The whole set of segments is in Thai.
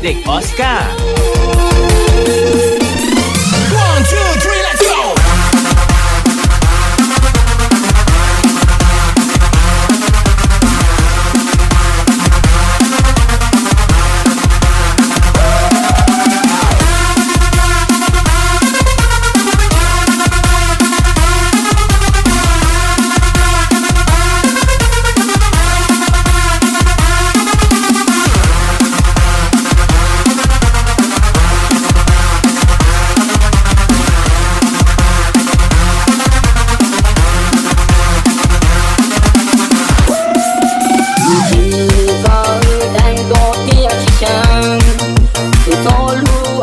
เด็กออสการ์ One, two, three, let's go!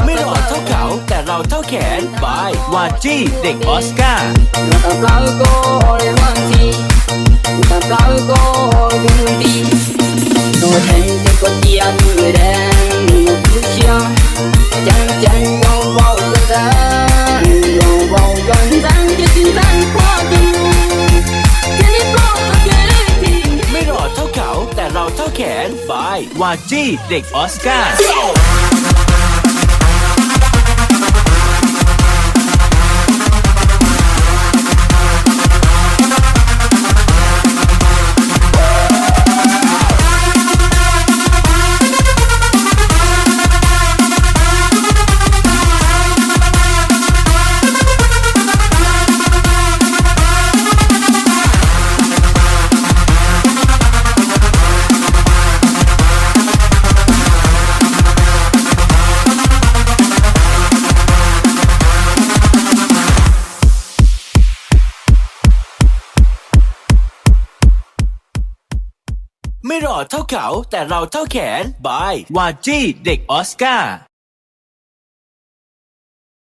ไม่รอเท่าเขาแต่เราเท่าแขนบายวาจี้เด็กออสการ์ ไม่รอเท่าเขาแต่เราเท่าแขนบายวาจี้เด็กออสการ์ ไม่รอเท่าเขาแต่เราเท่าแขนบายวาจี้เด็กออสการ์